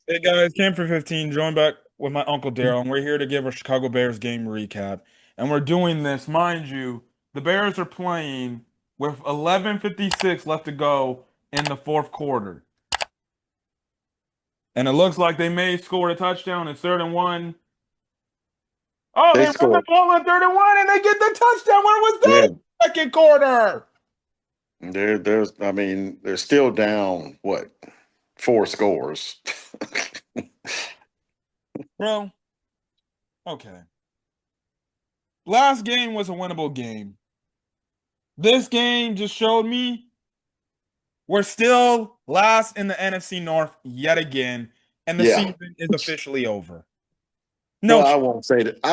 Hey guys, Cam for 15, joined back with my Uncle Daryl, and we're here to give a Chicago Bears game recap. And we're doing this, mind you, the Bears are playing with 11:56 left to go in the fourth quarter. And it looks like they may score a touchdown. It's third and one. Oh, They they run the scored. ball on third and one and they get the touchdown. Where was that Yeah, in the second quarter? they're still down, what, four scores. Bro, okay. Last game was a winnable game. This game just showed me we're still last in the NFC North yet again, and the Yeah. season is officially over. No, Well, I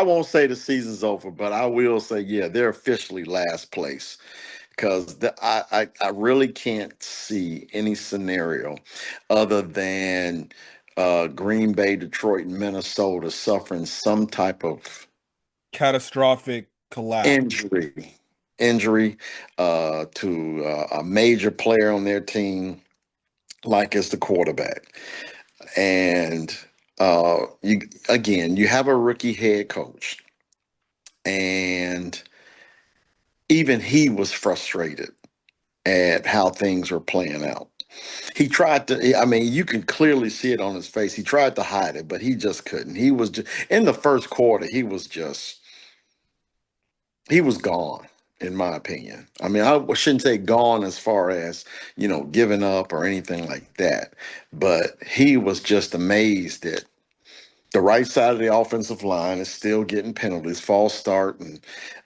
won't say the season's over, but I will say, yeah, they're officially last place because I really can't see any scenario other than Green Bay, Detroit, and Minnesota suffering some type of catastrophic collapse. injury to a major player on their team, like as the quarterback. And you have a rookie head coach, and even he was frustrated at how things were playing out. He tried to, I mean, you can clearly see it on his face. He tried to hide it, but he just couldn't. He was just, in the first quarter, he was gone, in my opinion. I mean, I shouldn't say gone as far as, giving up or anything like that, but he was just amazed that the right side of the offensive line is still getting penalties, false start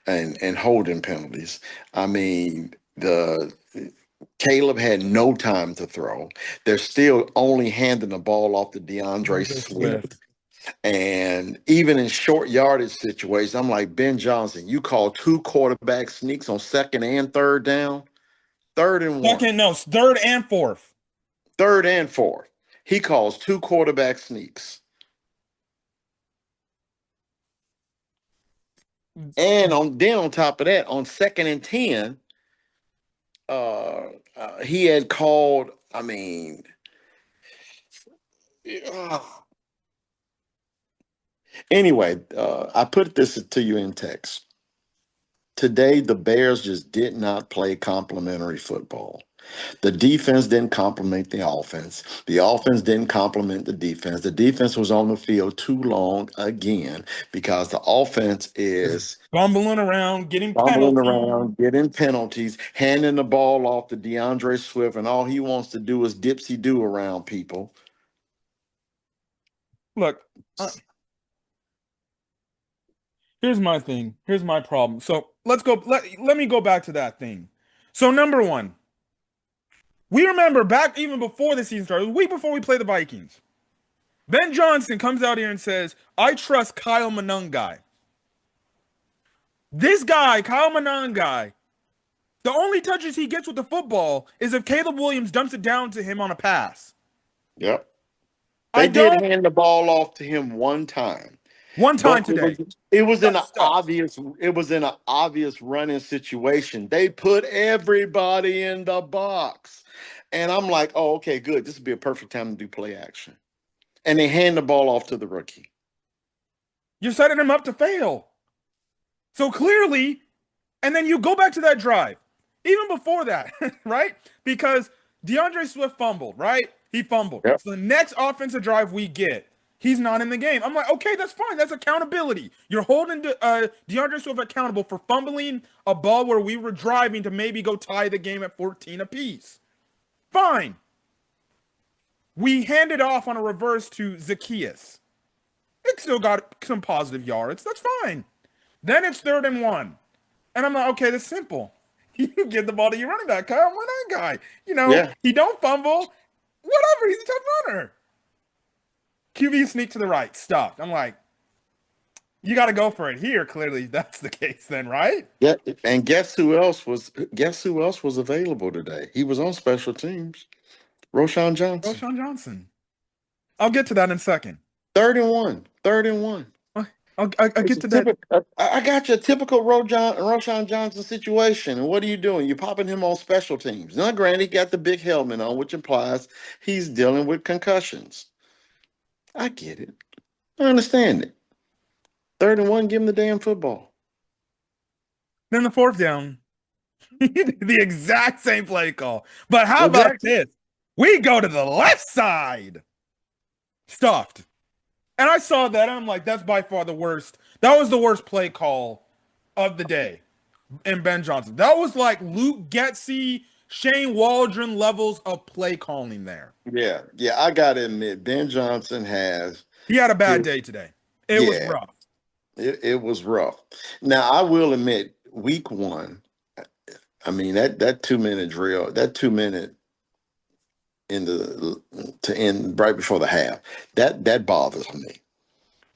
and holding penalties. I mean, the Caleb had no time to throw. They're still only handing the ball off to DeAndre DeAndre Swift. Swift. And even in short yardage situations, I'm like, Ben Johnson, you call two quarterback sneaks on second and third down, third and one, Second, no, third and fourth. third and fourth. He calls two quarterback sneaks. And on top of that, on second and 10, he had called, I mean, uh, anyway, I put this to you in text. Today, the Bears just did not play complimentary football. The defense didn't complement the offense. The offense didn't complement the defense. The defense was on the field too long again because the offense Just is bumbling around, getting fumbling penalties. around, getting penalties, handing the ball off to DeAndre Swift, and all he wants to do is dipsy do around people. Look, here's my thing. Here's my problem. So let's go. Let me go back to that thing. So number one, we remember back even before the season started, a week before we play the Vikings. Ben Johnson comes out here and says, I trust Kyle Monangai. This guy, Kyle Monangai, the only touches he gets with the football is if Caleb Williams dumps it down to him on a pass. Yep. I They did don't. hand the ball off to him one time, One time but it was today. it was in Got an stuffed. obvious it was in an obvious running situation. They put everybody in the box. And I'm like, oh, okay, good. This would be a perfect time to do play action. And they hand the ball off to the rookie. You're setting him up to fail. So clearly, and then you go back to that drive, even before that, right? Because DeAndre Swift fumbled, right? He fumbled. Yep. So the next offensive drive we get, he's not in the game. I'm like, okay, that's fine. That's accountability. You're holding DeAndre Swift accountable for fumbling a ball where we were driving to maybe go tie the game at 14 apiece. Fine. We handed off on a reverse to Zacchaeus. It still got some positive yards. That's fine. Then it's third and one. And I'm like, okay, that's simple. You give the ball to your running back, Kyle. Run that guy. Yeah. He don't fumble. Whatever. He's a tough runner. QB sneak to the right. Stuffed. I'm like, you got to go for it here. Clearly, that's the case then, right? Yeah. And guess who else was available today? He was on special teams. Roshan Johnson. Roshan Johnson. I'll get to that in a second. Third and one. Third and one. I'll It's get a to that. typical. I got you a typical Roshan Johnson situation. And what are you doing? You're popping him on special teams. Now, granted, he got the big helmet on, which implies he's dealing with concussions. I get it. I understand it. 3rd and 1, give him the damn football. Then the fourth down, the exact same play call. But how about Exactly. this? We go to the left side. Stuffed. And I saw that, and I'm like, that's by far the worst. That was the worst play call of the day in Ben Johnson. That was like Luke Getsy, Shane Waldron levels of play calling there. Yeah, yeah. I gotta admit, Ben Johnson has He had a bad his. day today. It was Yeah, rough. it was rough. Now I will admit, week one. I mean that 2 minute drill, that 2 minute in the to end right before the half. That bothers me.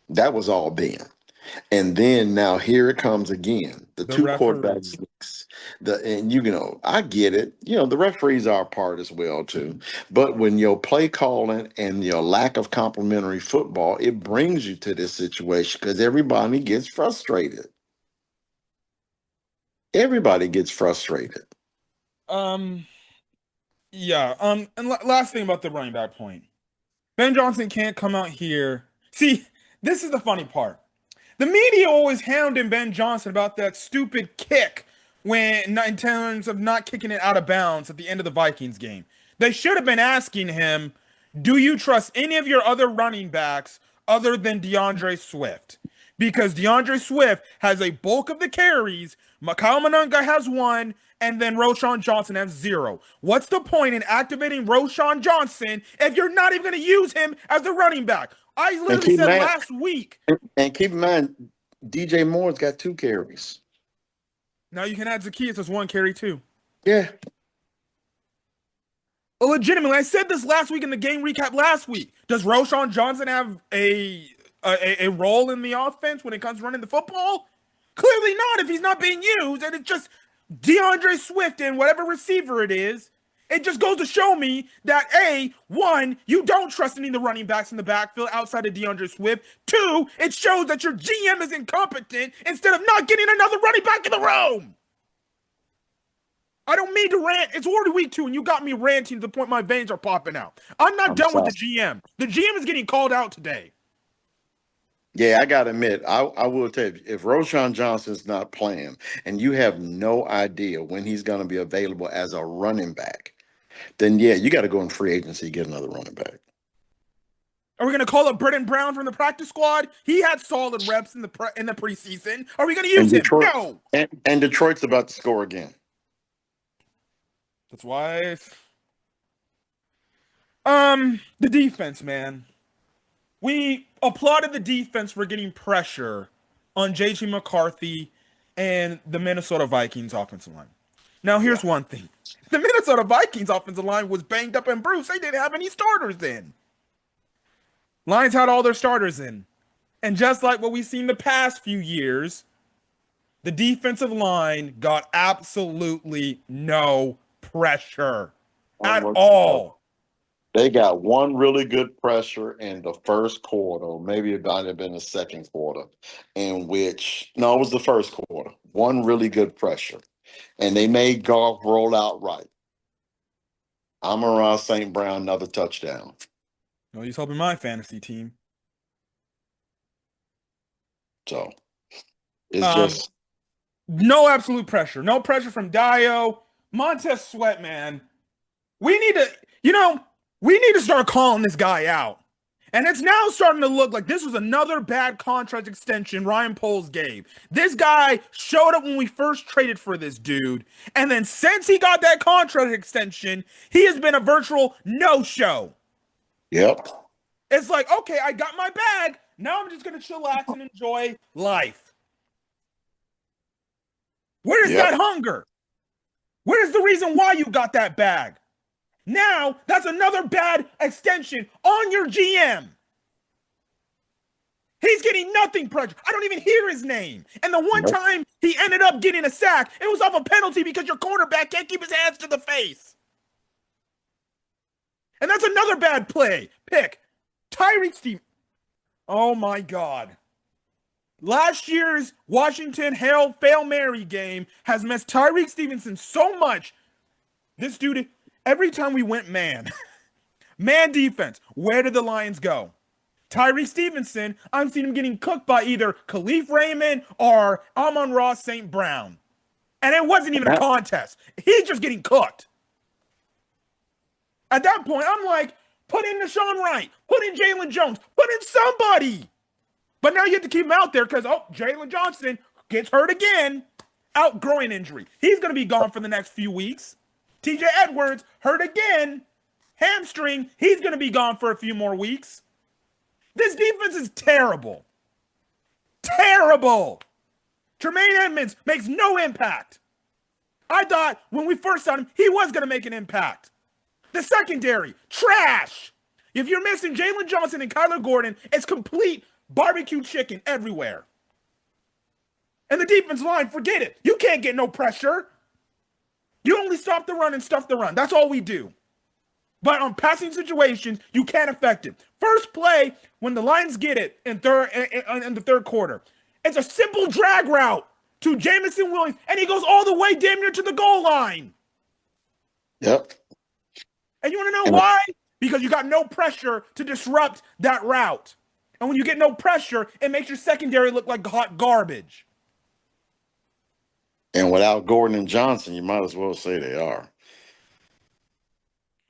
That was all Ben. And then now here it comes again. The The two referee. quarterbacks, and I get it. The referees are a part as well too. But when your play calling and your lack of complimentary football, it brings you to this situation because everybody gets frustrated. Everybody gets frustrated. Um, yeah. And last thing about the running back point. Ben Johnson can't come out here. See, this is the funny part. The media always hounding Ben Johnson about that stupid kick when in terms of not kicking it out of bounds at the end of the Vikings game. They should have been asking him, do you trust any of your other running backs other than DeAndre Swift? Because DeAndre Swift has a bulk of the carries, Kyle Monunga has one, and then Roschon Johnson has zero. What's the point in activating Roschon Johnson if you're not even going to use him as the running back? I And literally keep in said mind, last week. and keep in mind, DJ Moore's got 2 carries. Now you can add Zacchaeus as one carry too. Yeah. Legitimately, I said this last week in the game recap last week. Does Roschon Johnson have a role in the offense when it comes to running the football? Clearly not if he's not being used, and it's just DeAndre Swift and whatever receiver it is. It just goes to show me that one, you don't trust any of the running backs in the backfield outside of DeAndre Swift. Two, it shows that your GM is incompetent instead of not getting another running back in the room. I don't mean to rant. It's already week 2, and you got me ranting to the point my veins are popping out. I'm not done with the GM. The GM is getting called out today. Yeah, I gotta admit, I will tell you, if Roschon Johnson's not playing and you have no idea when he's gonna be available as a running back, then yeah, you got to go in free agency get another running back. Are we going to call up Britton Brown from the practice squad? He had solid reps in the preseason. Are we going to use him? No. And Detroit's about to score again. That's why. The defense, man. We applauded the defense for getting pressure on JJ McCarthy and the Minnesota Vikings offensive line. Now, here's one thing. The Minnesota Vikings offensive line was banged up and bruised. They didn't have any starters in. Lions had all their starters in. And just like what we've seen the past few years, the defensive line got absolutely no pressure at all. They got one really good pressure in the first quarter, or maybe it might have been the second quarter, it was the first quarter. One really good pressure. And they made Goff roll out right. Amon-Ra St. Brown, another touchdown. No, he's helping my fantasy team. So it's just no absolute pressure. No pressure from Dio. Montez Sweat, man. We need to start calling this guy out. And it's now starting to look like this was another bad contract extension Ryan Poles gave. This guy showed up when we first traded for this dude. And then since he got that contract extension, he has been a virtual no-show. Yep. It's like, okay, I got my bag. Now I'm just going to chillax and enjoy life. Where is that hunger? Where is the reason why you got that bag? Now, that's another bad extension on your GM. He's getting nothing pressure. I don't even hear his name. And the one time he ended up getting a sack, it was off a penalty because your cornerback can't keep his hands to the face. And that's another bad pick. Tyreek Stevenson. Oh, my God. Last year's Washington Hail Mary game has messed Tyreek Stevenson so much. This dude, every time we went man defense, where did the Lions go? Tyree Stevenson, I'm seeing him getting cooked by either Khalif Raymond or Amon-Ra St. Brown. And it wasn't even a contest. He's just getting cooked. At that point, I'm like, put in Deshaun Wright, put in Jalen Jones, put in somebody. But now you have to keep him out there because, Jalen Johnson gets hurt again. Out groin injury. He's going to be gone for the next few weeks. TJ Edwards hurt again. Hamstring. He's going to be gone for a few more weeks. This defense is terrible. Terrible. Tremaine Edmonds makes no impact. I thought when we first saw him, he was going to make an impact. The secondary, trash. If you're missing Jalen Johnson and Kyler Gordon, it's complete barbecue chicken everywhere. And the defense line, forget it. You can't get no pressure. You only stop the run and stuff the run. That's all we do. But on passing situations, you can't affect it. First play, when the Lions get it in the third quarter, it's a simple drag route to Jameson Williams, and he goes all the way damn near to the goal line. Yep. And you want to know why? Because you got no pressure to disrupt that route. And when you get no pressure, it makes your secondary look like hot garbage. And without Gordon and Johnson, you might as well say they are.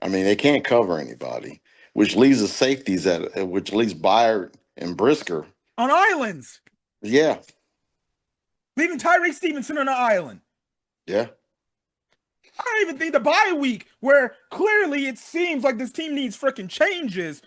I mean, they can't cover anybody, which leaves the safeties which leaves Byard and Brisker on islands. Yeah. Leaving Tyree Stevenson on an island. Yeah. I don't even think the bye week, where clearly it seems like this team needs freaking changes,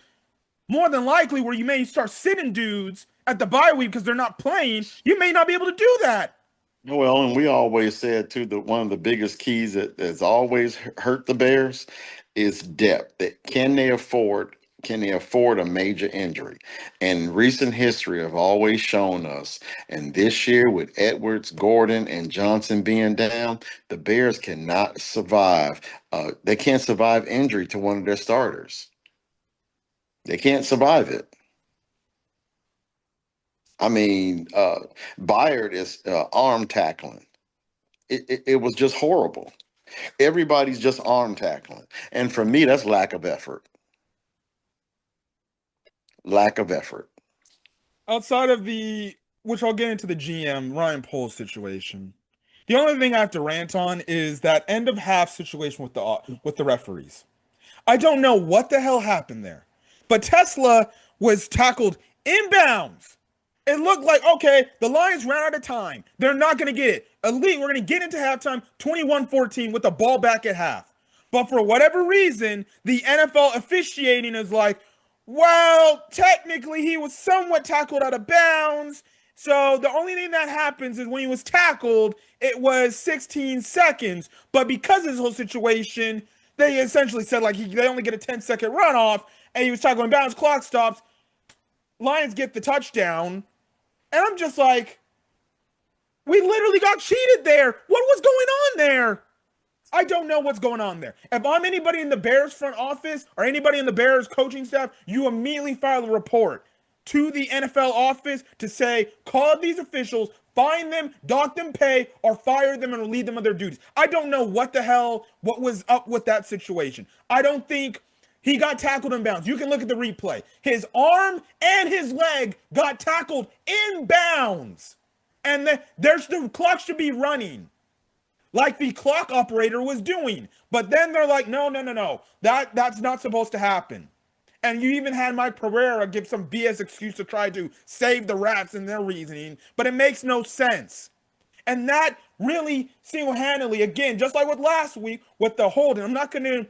more than likely where you may start sitting dudes at the bye week because they're not playing, you may not be able to do that. Well, and we always said, too, that one of the biggest keys that's always hurt the Bears is depth. Can they afford a major injury? And recent history have always shown us, and this year with Edwards, Gordon, and Johnson being down, the Bears cannot survive. They can't survive injury to one of their starters. They can't survive it. I mean, Byard is arm tackling. It was just horrible. Everybody's just arm tackling. And for me, that's lack of effort. Lack of effort. Outside of which I'll get into the GM, Ryan Poles situation. The only thing I have to rant on is that end of half situation with the referees. I don't know what the hell happened there, but Tesla was tackled inbounds. It looked like, okay, the Lions ran out of time. They're not going to get it. Elite, we're going to get into halftime 21-14 with the ball back at half. But for whatever reason, the NFL officiating is like, well, technically he was somewhat tackled out of bounds. So the only thing that happens is when he was tackled, it was 16 seconds. But because of this whole situation, they essentially said like they only get a 10-second runoff, and he was tackled in bounds, clock stops. Lions get the touchdown. And I'm just like, we literally got cheated there. What was going on there? I don't know what's going on there. If I'm anybody in the Bears front office or anybody in the Bears coaching staff, you immediately file a report to the NFL office to say, call these officials, fine them, dock them pay, or fire them and relieve them of their duties. I don't know what was up with that situation. I don't think he got tackled in bounds. You can look at the replay. His arm and his leg got tackled in bounds. And the clock should be running like the clock operator was doing. But then they're like, no. That's not supposed to happen. And you even had Mike Pereira give some BS excuse to try to save the refs in their reasoning. But it makes no sense. And that really single-handedly, again, just like with last week with the holding, I'm not going to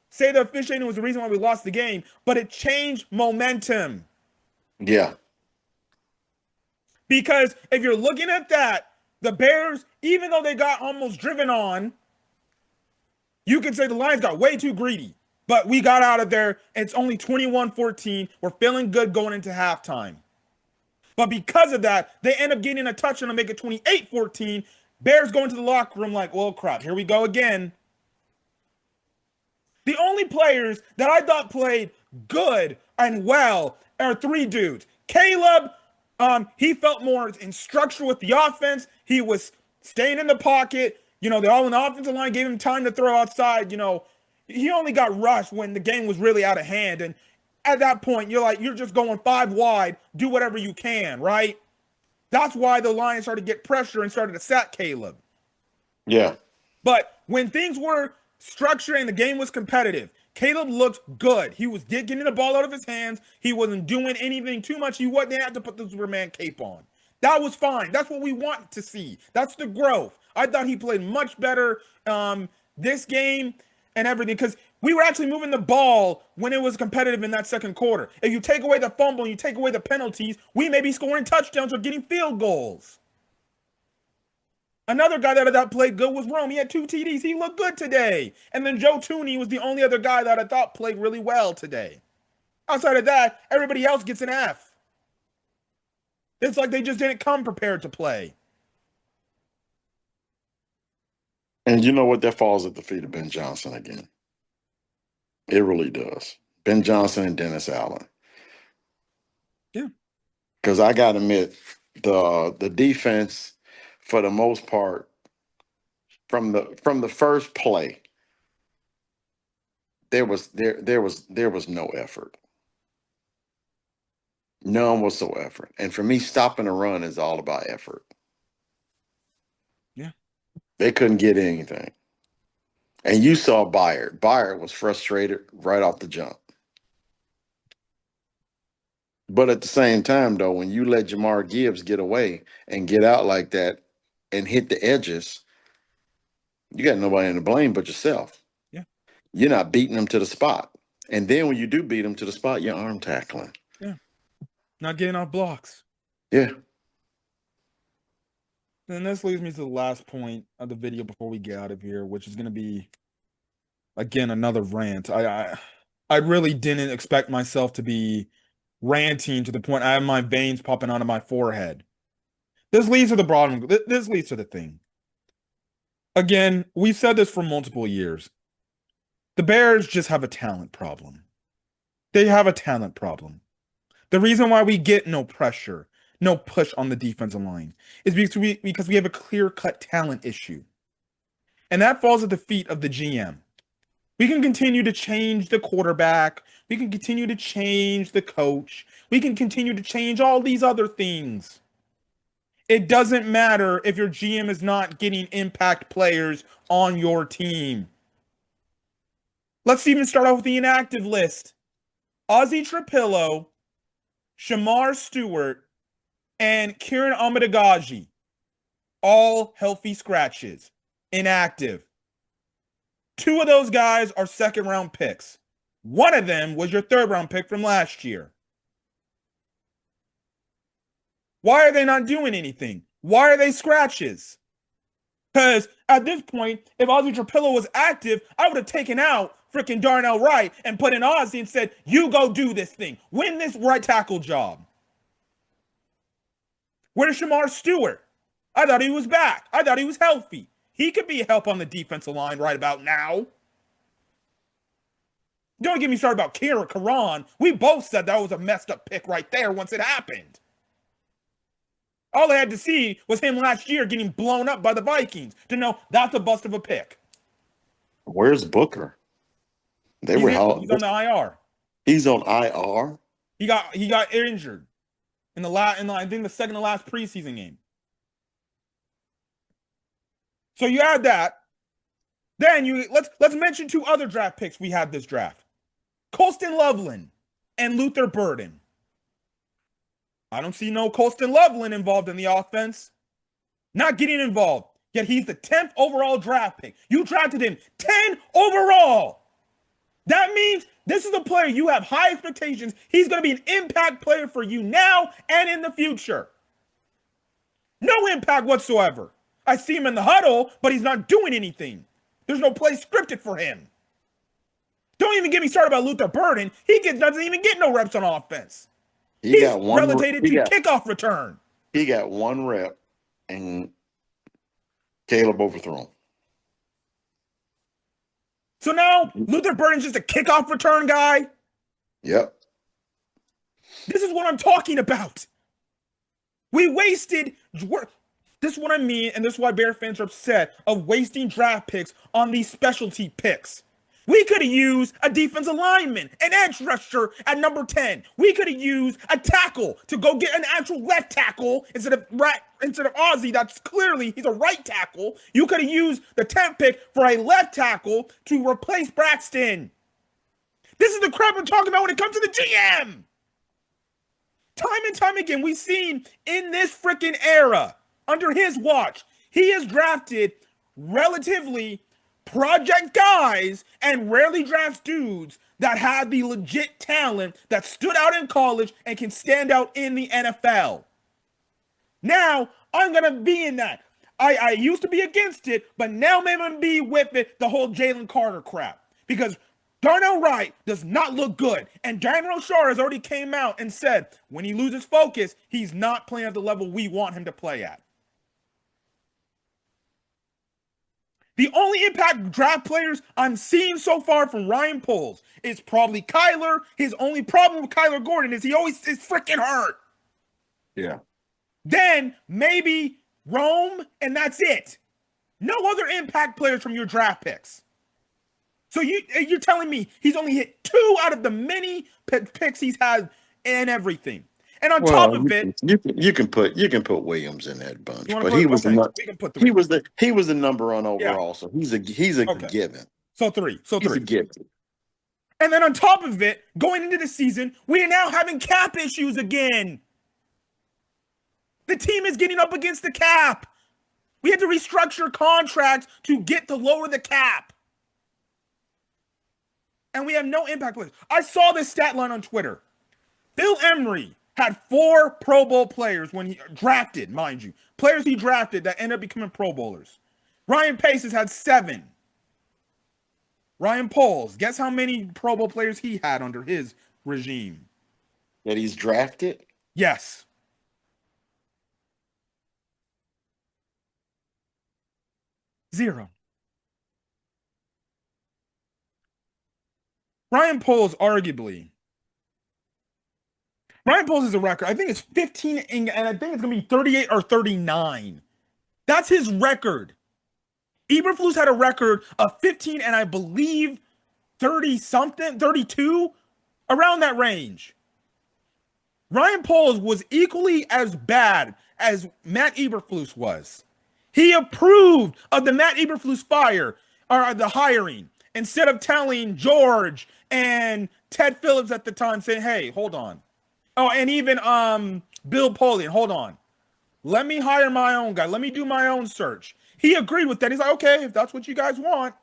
say the officiating was the reason why we lost the game, but it changed momentum. Yeah. Because if you're looking at that, the Bears, even though they got almost driven on, you can say the Lions got way too greedy. But we got out of there. It's only 21-14. We're feeling good going into halftime. But because of that, they end up getting a touchdown to make it 28-14. Bears go into the locker room like, well, crap, here we go again. The only players that I thought played good and well are three dudes. Caleb, he felt more in structure with the offense. He was staying in the pocket. The offensive line gave him time to throw outside. He only got rushed when the game was really out of hand. And at that point, you're just going 5 wide, do whatever you can, right? That's why the Lions started to get pressure and started to sack Caleb. Yeah. But when things were structured and the game was competitive, Caleb looked good. He was getting the ball out of his hands. He wasn't doing anything too much. He wasn't had to put the Superman cape on. That was fine. That's what we want to see. That's the growth. I thought he played much better this game and everything because we were actually moving the ball when it was competitive in that second quarter. If you take away the fumble and you take away the penalties, we may be scoring touchdowns or getting field goals. Another guy that I thought played good was Rome. He had 2 TDs. He looked good today. And then Joe Tooney was the only other guy that I thought played really well today. Outside of that, everybody else gets an F. It's like they just didn't come prepared to play. And you know what? That falls at the feet of Ben Johnson again. It really does. Ben Johnson and Dennis Allen. Yeah. Because I got to admit, the defense, for the most part, from the first play, there was no effort. None whatsoever. And for me, stopping a run is all about effort. Yeah. They couldn't get anything. And you saw Byard. Byard was frustrated right off the jump. But at the same time, though, when you let Jamar Gibbs get away and get out like that and hit the edges, you got nobody to blame but yourself. Yeah. You're not beating them to the spot. And then when you do beat them to the spot, you're arm tackling. Yeah. Not getting off blocks. Yeah. And this leads me to the last point of the video before we get out of here, which is going to be, again, another rant. I really didn't expect myself to be ranting to the point I have my veins popping out of my forehead. This leads to the bottom. This leads to the thing. Again, we've said this for multiple years. The Bears just have a talent problem. They have a talent problem. The reason why we get no pressure, no push on the defensive line is because we have a clear-cut talent issue. And that falls at the feet of the GM. We can continue to change the quarterback. We can continue to change the coach. We can continue to change all these other things. It doesn't matter if your GM is not getting impact players on your team. Let's even start off with the inactive list. Ozzy Trapillo, Shamar Stewart, and Kieran Amadagaji. All healthy scratches. Inactive. 2 of those guys are second-round picks. One of them was your third-round pick from last year. Why are they not doing anything? Why are they scratches? Because at this point, if Ozzy Trapillo was active, I would have taken out freaking Darnell Wright and put in Ozzy and said, you go do this thing. Win this right tackle job. Where's Shamar Stewart? I thought he was back. I thought he was healthy. He could be a help on the defensive line right about now. Don't get me started about Kira Karan. We both said that was a messed up pick right there once it happened. All I had to see was him last year getting blown up by the Vikings to know that's a bust of a pick. Where's Booker? He's on the IR. He's on IR. He got injured in I think the second to last preseason game. So you add that. Then let's mention 2 other draft picks we had this draft. Colston Loveland and Luther Burden. I don't see no Colston Loveland involved in the offense. Not getting involved. Yet he's the 10th overall draft pick. You drafted him 10 overall. That means this is a player you have high expectations. He's going to be an impact player for you now and in the future. No impact whatsoever. I see him in the huddle, but he's not doing anything. There's no play scripted for him. Don't even get me started about Luther Burden. Doesn't even get no reps on offense. He's relegated to kickoff return. He got 1 rep, and Caleb overthrown. So now Luther Burden's just a kickoff return guy? Yep. This is what I'm talking about. We wasted... This is what I mean, and this is why Bear fans are upset of wasting draft picks on these specialty picks. We could have used a defensive lineman, an edge rusher at number 10. We could have used a tackle to go get an actual left tackle instead of Ozzy. That's clearly he's a right tackle. You could have used the 10th pick for a left tackle to replace Braxton. This is the crap I'm talking about when it comes to the GM. Time and time again, we've seen in this freaking era, under his watch, he has drafted relatively project guys and rarely drafts dudes that have the legit talent that stood out in college and can stand out in the NFL. Now, I'm going to be in that. I used to be against it, but now maybe I'm going to be with it, the whole Jalen Carter crap. Because Darnell Wright does not look good. And Daniel Shar has already came out and said when he loses focus, he's not playing at the level we want him to play at. The only impact draft players I'm seeing so far from Ryan Poles is probably Kyler. His only problem with Kyler Gordon is he always is freaking hurt. Yeah. Then maybe Rome, and that's it. No other impact players from your draft picks. So you're telling me he's only hit 2 out of the many picks he's had and everything. And on top of it, you can put Williams in that bunch, but he was the number 1 overall, so he's a given. So three. He's a given. And then on top of it, going into the season, we are now having cap issues again. The team is getting up against the cap. We had to restructure contracts to lower the cap. And we have no impact players. I saw this stat line on Twitter. Bill Emery had 4 Pro Bowl players when he drafted, mind you. Players he drafted that ended up becoming Pro Bowlers. Ryan Pace has had 7. Ryan Poles, guess how many Pro Bowl players he had under his regime? That he's drafted? Yes. Zero. Ryan Poles is a record. I think it's 15, and I think it's going to be 38 or 39. That's his record. Eberflus had a record of 15 and I believe 30-something, 32, around that range. Ryan Poles was equally as bad as Matt Eberflus was. He approved of the Matt Eberflus the hiring, instead of telling George and Ted Phillips at the time, saying, hey, hold on. Oh, and even Bill Polian, hold on. Let me hire my own guy. Let me do my own search. He agreed with that. He's like, okay, if that's what you guys want.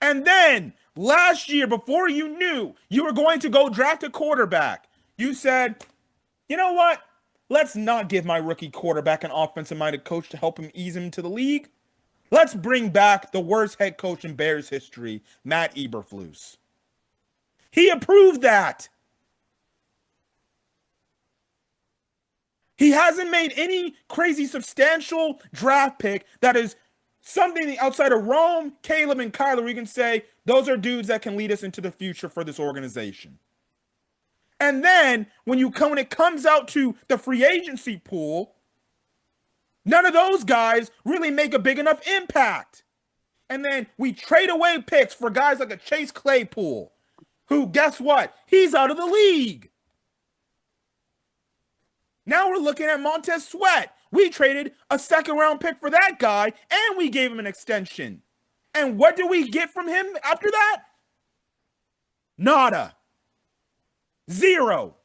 And then last year, before you knew you were going to go draft a quarterback, you said, you know what? Let's not give my rookie quarterback an offensive-minded coach to help him ease him into the league. Let's bring back the worst head coach in Bears history, Matt Eberflus. He approved that. He hasn't made any crazy substantial draft pick that is something outside of Rome, Caleb, and Kyler where you can say those are dudes that can lead us into the future for this organization. And then when it comes out to the free agency pool, none of those guys really make a big enough impact. And then we trade away picks for guys like a Chase Claypool, who, guess what? He's out of the league. Now we're looking at Montez Sweat. We traded a 2nd-round pick for that guy, and we gave him an extension. And what do we get from him after that? Nada. 0.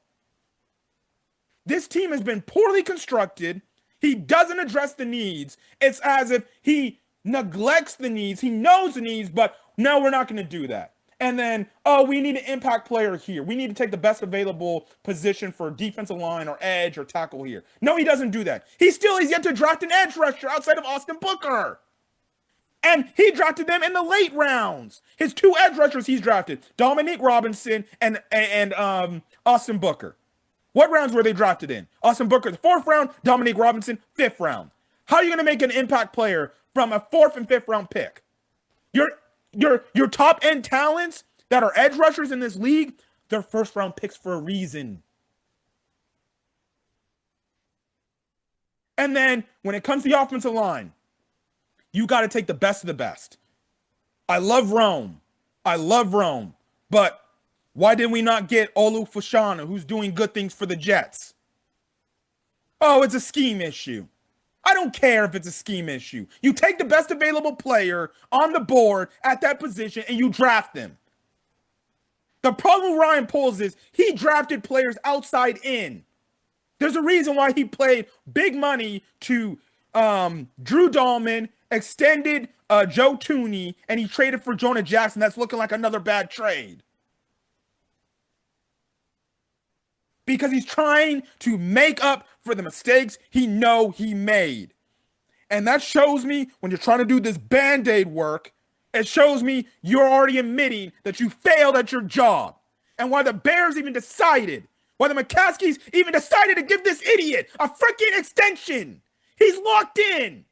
This team has been poorly constructed. He doesn't address the needs. It's as if he neglects the needs. He knows the needs, but no, we're not going to do that. And then, we need an impact player here. We need to take the best available position for defensive line or edge or tackle here. No, he doesn't do that. He's yet to draft an edge rusher outside of Austin Booker. And he drafted them in the late rounds. His 2 edge rushers he's drafted, Dominique Robinson and Austin Booker. What rounds were they drafted in? Austin Booker, the 4th round, Dominique Robinson, 5th round. How are you going to make an impact player from a 4th and 5th round pick? Your top end talents that are edge rushers in this league, they're 1st round picks for a reason. And then when it comes to the offensive line, you got to take the best of the best. I love Rome. I love Rome, but why did we not get Olu Fashanu, who's doing good things for the Jets? Oh, it's a scheme issue. I don't care if it's a scheme issue. You take the best available player on the board at that position and you draft them. The problem with Ryan Poles is he drafted players outside in. There's a reason why he played big money to Drew Dahlman, extended Joe Tooney, and he traded for Jonah Jackson. That's looking like another bad trade. Because he's trying to make up for the mistakes he made. And that shows me when you're trying to do this Band-Aid work, it shows me you're already admitting that you failed at your job. And why the Bears even decided, why the McCaskies even decided to give this idiot a freaking extension. He's locked in.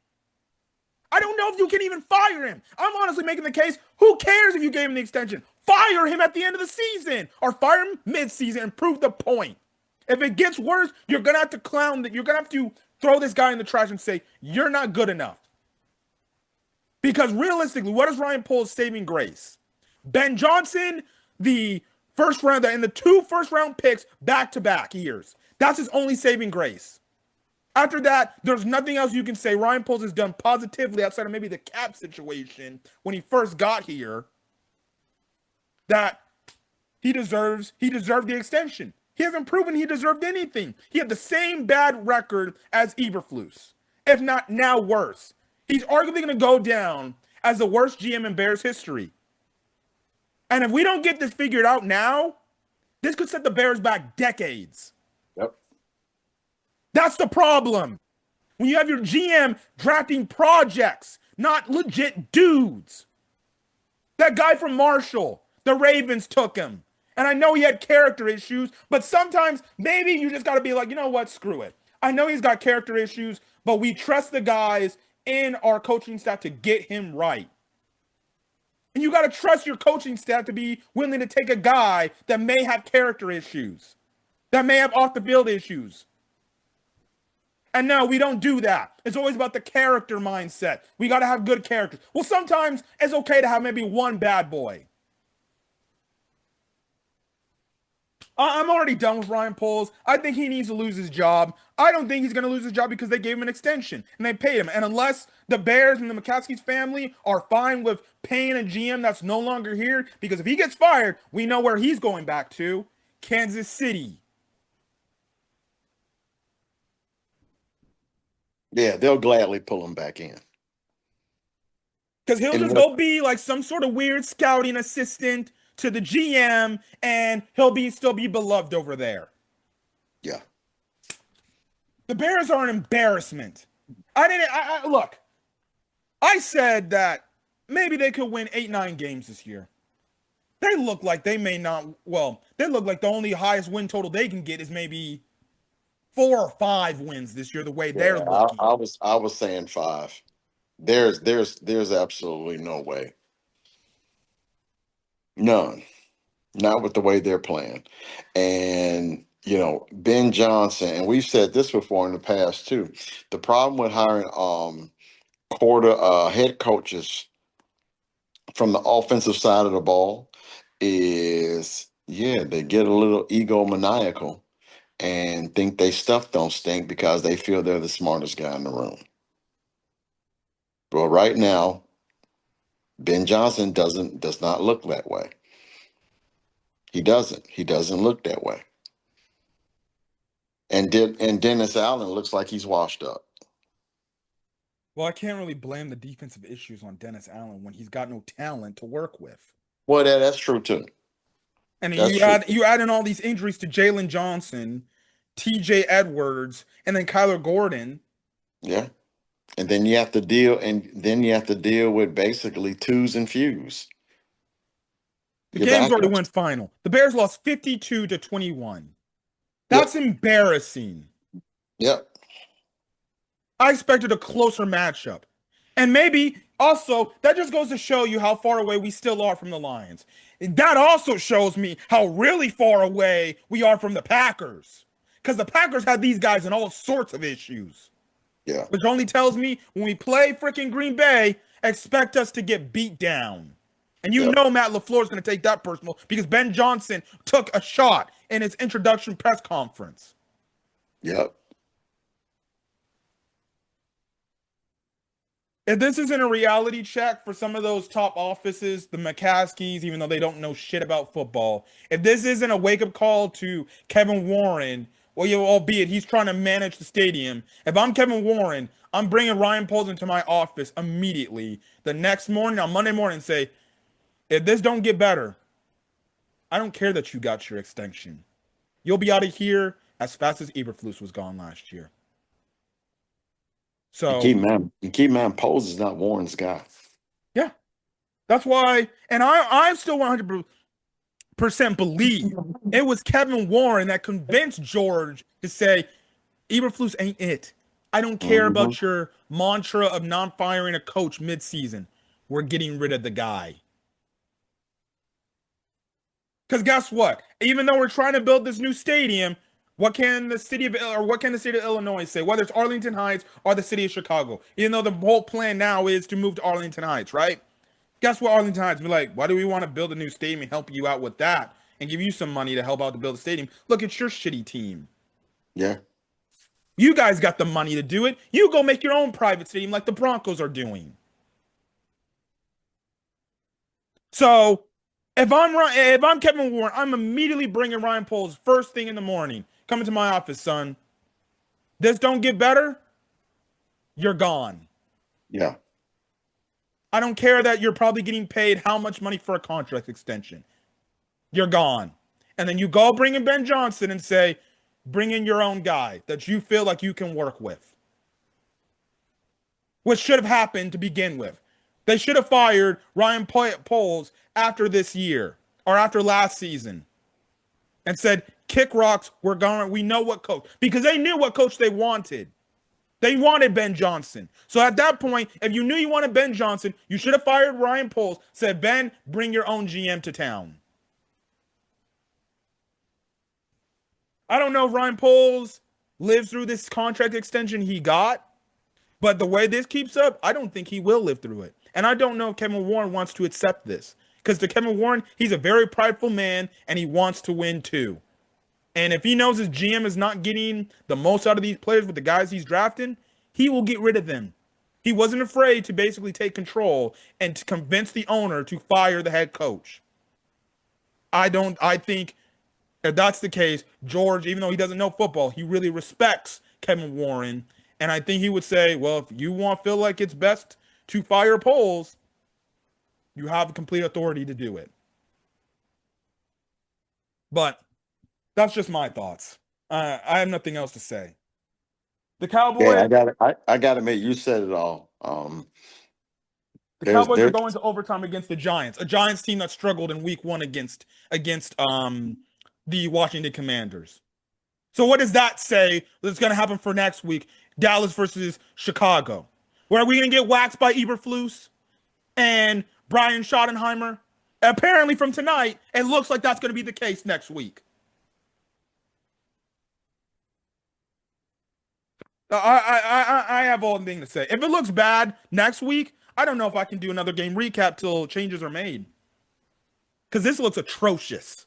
I don't know if you can even fire him. I'm honestly making the case, who cares if you gave him the extension? Fire him at the end of the season or fire him mid-season and prove the point. If it gets worse, you're going to have to clown that. You're going to have to throw this guy in the trash and say, you're not good enough. Because realistically, what is Ryan Poles' saving grace? Ben Johnson, the first round, and the 2 first-round picks back-to-back years. That's his only saving grace. After that, there's nothing else you can say Ryan Poles has done positively outside of maybe the cap situation when he first got here that he deserved the extension. He hasn't proven he deserved anything. He had the same bad record as Eberflus, if not now worse. He's arguably going to go down as the worst GM in Bears history. And if we don't get this figured out now, this could set the Bears back decades. Yep. That's the problem. When you have your GM drafting projects, not legit dudes. That guy from Marshall, the Ravens took him. And I know he had character issues, but sometimes maybe you just got to be like, you know what, screw it. I know he's got character issues, but we trust the guys in our coaching staff to get him right. And you got to trust your coaching staff to be willing to take a guy that may have character issues, that may have off-the-field issues. And no, we don't do that. It's always about the character mindset. We got to have good characters. Well, sometimes it's okay to have maybe one bad boy. I'm already done with Ryan Poles. I think he needs to lose his job. I don't think he's going to lose his job because they gave him an extension and they paid him. And unless the Bears and the McCaskies family are fine with paying a GM that's no longer here, because if he gets fired, we know where he's going back to. Kansas City. Yeah, they'll gladly pull him back in. Because he'll just go be like some sort of weird scouting assistant to the GM, and he'll still be beloved over there. Yeah. The Bears are an embarrassment. Look, I said that maybe they could win 8-9 games this year. They look like they may not, they look like the only highest win total they can get is maybe 4 or 5 wins this year, the way they're looking. I was saying 5. There's absolutely no way. None. Not with the way they're playing. And, Ben Johnson, and we've said this before in the past too, the problem with hiring head coaches from the offensive side of the ball is, they get a little egomaniacal and think they stuff don't stink because they feel they're the smartest guy in the room. But right now, Ben Johnson does not look that way. He doesn't look that way. And Dennis Allen looks like he's washed up. Well, I can't really blame the defensive issues on Dennis Allen when he's got no talent to work with. Well, that's true too. And you add in all these injuries to Jalen Johnson, TJ Edwards, and then Kyler Gordon. Yeah. And then you have to deal with basically twos and fews. The game's already went final. The Bears lost 52-21. That's embarrassing. Yep. I expected a closer matchup. And maybe also that just goes to show you how far away we still are from the Lions. That also shows me how really far away we are from the Packers. Because the Packers have these guys in all sorts of issues. Yeah. Which only tells me when we play freaking Green Bay, expect us to get beat down. And you Yep. know Matt LaFleur is going to take that personal because Ben Johnson took a shot in his introduction press conference. Yep. If this isn't a reality check for some of those top offices, the McCaskies, even though they don't know shit about football, if this isn't a wake up call to Kevin Warren, well, albeit he's trying to manage the stadium, if I'm Kevin Warren, I'm bringing Ryan Poles into my office immediately the next morning on Monday morning and say, if this don't get better, I don't care that you got your extension. You'll be out of here as fast as Eberflus was gone last year. So, And keep in mind, Poles is not Warren's guy. yeah, that's why. And I still 100% believe it was Kevin Warren that convinced George to say, Eberflus ain't it. I don't care Mhm. about your mantra of not firing a coach mid-season. We're getting rid of the guy. Because guess what? Even though we're trying to build this new stadium, what can the state of Illinois say? Whether it's Arlington Heights or the city of Chicago, even though the whole plan now is to move to Arlington Heights, right? Guess what? Arlington Heights be like, why do we want to build a new stadium and help you out with that and give you some money to help out to build a stadium? Look at your shitty team. Yeah. You guys got the money to do it. You go make your own private stadium like the Broncos are doing. So if I'm Kevin Warren, I'm immediately bringing Ryan Poles first thing in the morning. Come into my office, son. This don't get better, you're gone. Yeah. I don't care that you're probably getting paid how much money for a contract extension. You're gone. And then you go bring in Ben Johnson and say, bring in your own guy that you feel like you can work with. What should have happened to begin with. They should have fired Ryan Poles after this year or after last season and said, kick rocks, we're going, we know what coach, because they knew what coach they wanted. They wanted Ben Johnson. So at that point, if you knew you wanted Ben Johnson, you should have fired Ryan Poles, said, Ben, bring your own GM to town. I don't know if Ryan Poles lives through this contract extension he got, but the way this keeps up, I don't think he will live through it. And I don't know if Kevin Warren wants to accept this. Because to Kevin Warren, he's a very prideful man and he wants to win too. And if he knows his GM is not getting the most out of these players with the guys he's drafting, he will get rid of them. He wasn't afraid to basically take control and to convince the owner to fire the head coach. I think if that's the case, George, even though he doesn't know football, he really respects Kevin Warren. And I think he would say, well, if you want feel like it's best to fire Poles, you have complete authority to do it. But that's just my thoughts. I have nothing else to say. The Yeah, Cowboys, I gotta admit, you said it all. the There's Cowboys are there's going to overtime against the Giants, a Giants team that struggled in Week 1 against the Washington Commanders. So what does that say that's going to happen for next week? Dallas versus Chicago. Where are we going to get waxed by Eberflus and Brian Schottenheimer? Apparently from tonight, it looks like that's going to be the case next week. I have all the thing to say. If it looks bad next week, I don't know if I can do another game recap till changes are made. Because this looks atrocious.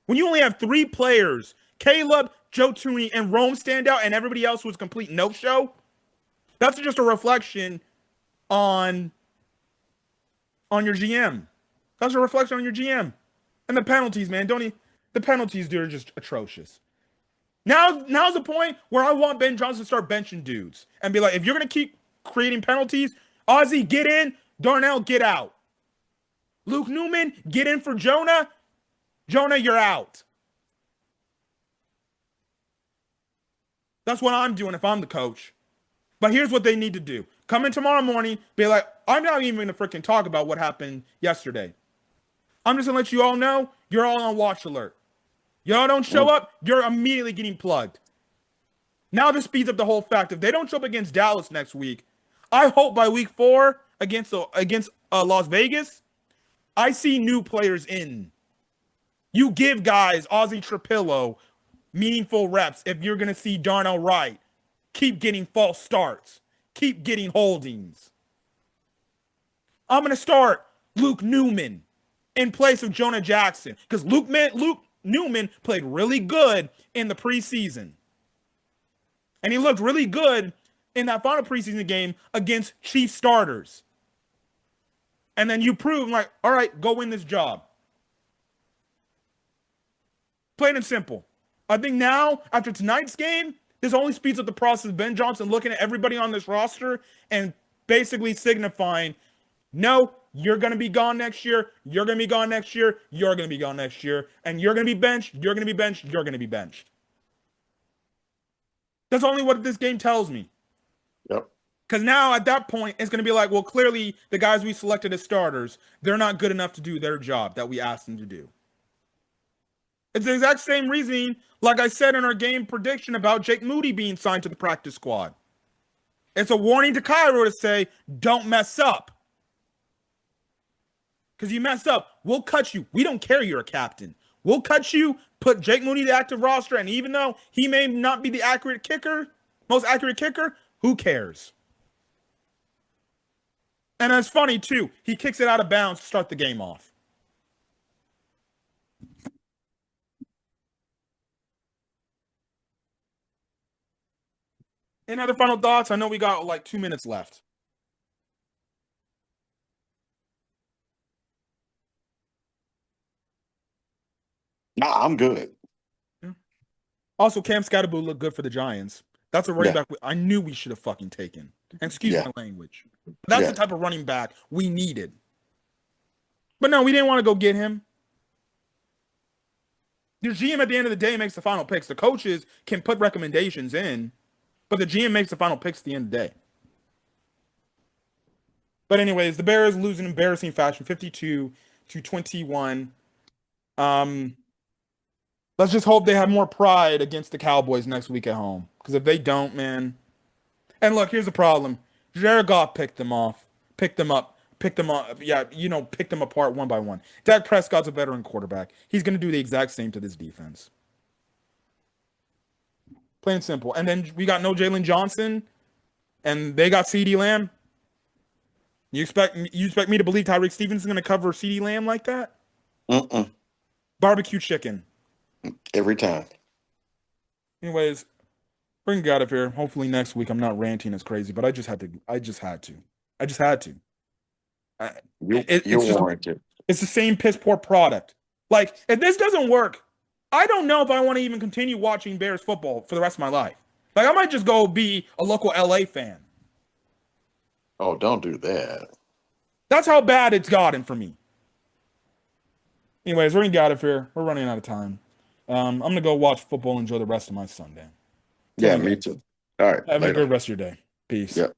When you only have 3 players, Caleb, Joe Tooney, and Rome stand out, and everybody else was complete no-show, that's just a reflection on your GM. That's a reflection on your GM. And the penalties, man, the penalties, dude, are just atrocious. Now's the point where I want Ben Johnson to start benching dudes and be like, if you're going to keep creating penalties, Ozzie, get in. Darnell, get out. Luke Newman, get in for Jonah. Jonah, you're out. That's what I'm doing if I'm the coach. But here's what they need to do. Come in tomorrow morning, be like, I'm not even going to freaking talk about what happened yesterday. I'm just going to let you all know you're all on watch alert. Y'all don't show up, you're immediately getting plugged. Now this speeds up the whole fact. If they don't show up against Dallas next week, I hope by week 4 against Las Vegas, I see new players in. You give guys Ozzie Trapillo meaningful reps if you're going to see Darnell Wright keep getting false starts, keep getting holdings. I'm going to start Luke Newman in place of Jonah Jackson because Luke Newman played really good in the preseason. And he looked really good in that final preseason game against Chiefs starters. And then you prove, like, all right, go win this job. Plain and simple. I think now, after tonight's game, this only speeds up the process of Ben Johnson looking at everybody on this roster and basically signifying, no, you're going to be gone next year. You're going to be gone next year. You're going to be gone next year. And you're going to be benched. You're going to be benched. You're going to be benched. That's only what this game tells me. Yep. Because now at that point, it's going to be like, well, clearly the guys we selected as starters, they're not good enough to do their job that we asked them to do. It's the exact same reasoning, like I said in our game prediction about Jake Moody being signed to the practice squad. It's a warning to Cairo to say, don't mess up. Because you mess up, we'll cut you. We don't care you're a captain. We'll cut you, put Jake Moody to the active roster, and even though he may not be the most accurate kicker, who cares? And it's funny, too. He kicks it out of bounds to start the game off. Any other final thoughts? I know we got like 2 minutes left. Nah, I'm good. Also, Cam Scatterbo looked good for the Giants. That's a running Yeah. back I knew we should have fucking taken. And excuse Yeah. my language. That's Yeah. the type of running back we needed. But no, we didn't want to go get him. The GM at the end of the day makes the final picks. The coaches can put recommendations in, but the GM makes the final picks at the end of the day. But anyways, the Bears lose in embarrassing fashion, 52-21. Let's just hope they have more pride against the Cowboys next week at home. Because if they don't, man. And look, here's the problem. Jared Goff picked them up. Yeah, picked them apart one by one. Dak Prescott's a veteran quarterback. He's going to do the exact same to this defense. Plain and simple. And then we got no Jalen Johnson, and they got CeeDee Lamb. You expect me to believe Tyreek Stevens is going to cover CeeDee Lamb like that? Barbecue chicken. Every time. Anyways, bring it out of here. Hopefully next week I'm not ranting as crazy, but I just had to. You're warranted. It's the same piss poor product. Like, if this doesn't work, I don't know if I want to even continue watching Bears football for the rest of my life. Like, I might just go be a local LA fan. Oh, don't do that. That's how bad it's gotten for me. Anyways, we're gonna get out of here. We're running out of time. I'm gonna go watch football and enjoy the rest of my Sunday. Yeah, me too. All right. Have a good rest of your day. Peace. Yep.